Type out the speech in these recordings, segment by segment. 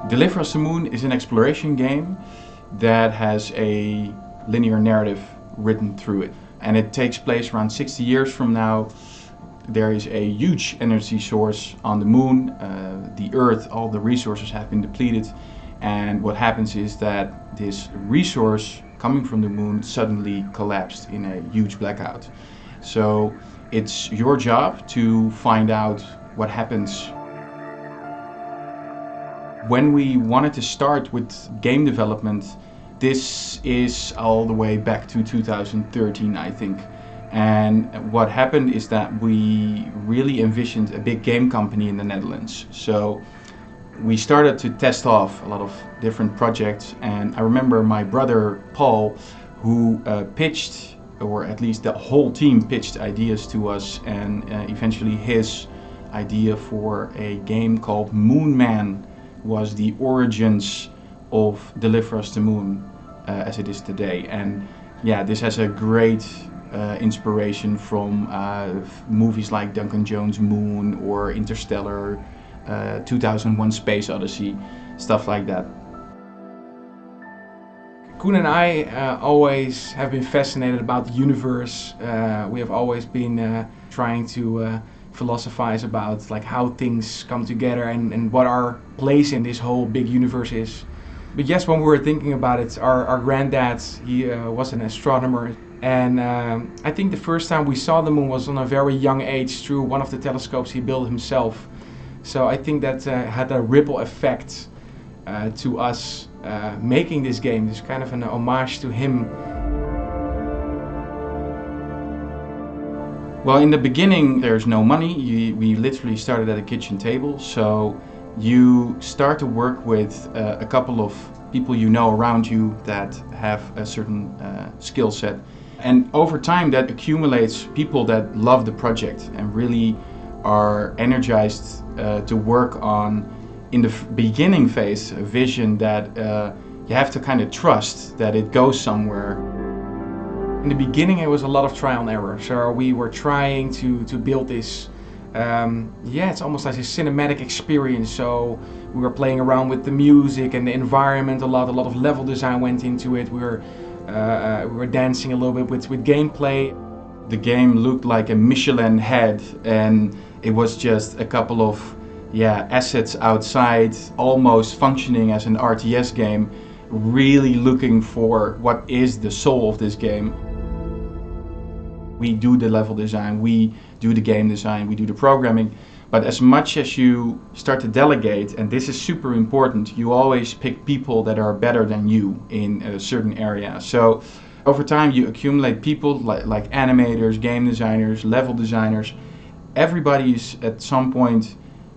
Deliver Us the Moon is an exploration game that has a linear narrative written through it. And it takes place around 60 years from now. There is a huge energy source on the moon. The Earth, all the resources have been depleted. And what happens is that this resource coming from the moon suddenly collapsed in a huge blackout. So it's your job to find out what happens. When we wanted to start with game development, this is all the way back to 2013, I think. And what happened is that we really envisioned a big game company in the Netherlands. So we started to test off a lot of different projects, and I remember my brother Paul, who pitched, or at least the whole team pitched ideas to us, and eventually his idea for a game called Moon Man was the origins of Deliver Us the Moon as it is today. And yeah, this has a great inspiration from movies like Duncan Jones' Moon or Interstellar, 2001 Space Odyssey, stuff like that. Koen and I always have been fascinated about the universe. We have always been trying to philosophize about like how things come together and what our place in this whole big universe is. But yes, when we were thinking about it, our granddad, he was an astronomer, and I think the first time we saw the moon was on a very young age through one of the telescopes he built himself. So I think that had a ripple effect to us making this game. It's kind of an homage to him. Well, in the beginning, there's no money. We literally started at a kitchen table. So you start to work with a couple of people you know around you that have a certain skill set. And over time, that accumulates people that love the project and really are energized to work on, in the beginning phase, a vision that you have to kind of trust that it goes somewhere. In the beginning, it was a lot of trial and error. So we were trying to build this, it's almost like a cinematic experience. So we were playing around with the music and the environment a lot of level design went into it. We were dancing a little bit with gameplay. The game looked like a Michelin head, and it was just a couple of assets outside, almost functioning as an RTS game, really looking for what is the soul of this game. We do the level design, we do the game design, we do the programming, but as much as you start to delegate, and this is super important, you always pick people that are better than you in a certain area. So over time you accumulate people like animators, game designers, level designers. Everybody is at some point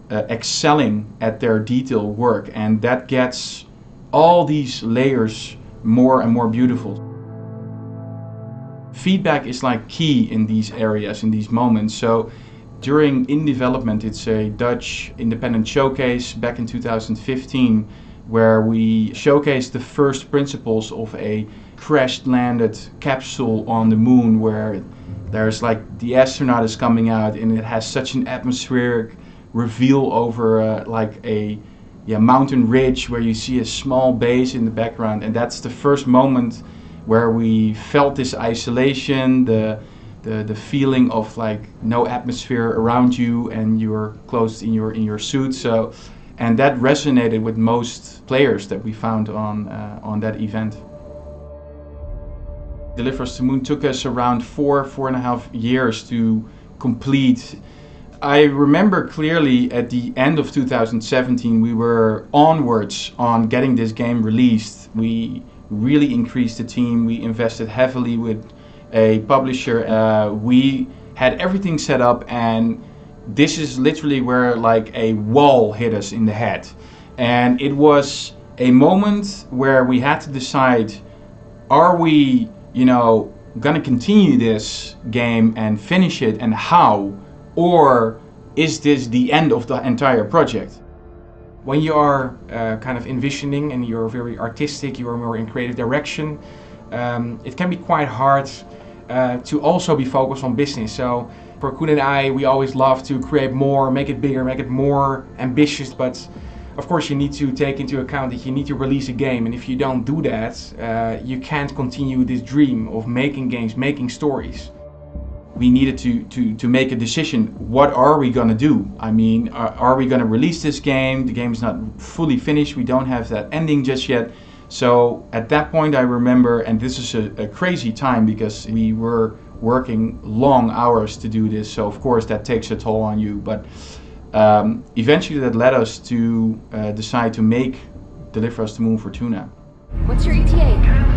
excelling at their detail work, and that gets all these layers more and more beautiful. Feedback is like key in these areas, in these moments. So during in development, it's a Dutch independent showcase back in 2015 where we showcased the first principles of a crash landed capsule on the moon, where there's like the astronaut is coming out and it has such an atmospheric reveal over like a mountain ridge where you see a small base in the background, and that's the first moment where we felt this isolation, the feeling of like no atmosphere around you and you're closed in your suit. So, and that resonated with most players that we found on that event. Deliver Us the Moon took us around 4.5 years to complete. I remember clearly at the end of 2017 we were onwards on getting this game released. We really increased the team, we invested heavily with a publisher, we had everything set up, and this is literally where like a wall hit us in the head. And it was a moment where we had to decide, are we, gonna continue this game and finish it, and how? Or is this the end of the entire project? When you are kind of envisioning and you're very artistic, you are more in creative direction, it can be quite hard to also be focused on business. So for Koen and I, we always love to create more, make it bigger, make it more ambitious, but Of course, you need to take into account that you need to release a game, and if you don't do that, you can't continue this dream of making games, making stories. We needed to make a decision. What are we gonna do? I mean, are we gonna release this game? The game is not fully finished. We don't have that ending just yet. So at that point I remember, and this is a crazy time because we were working long hours to do this, so of course that takes a toll on you, but eventually that led us to decide to make Deliver Us the Moon Fortuna. What's your ETA?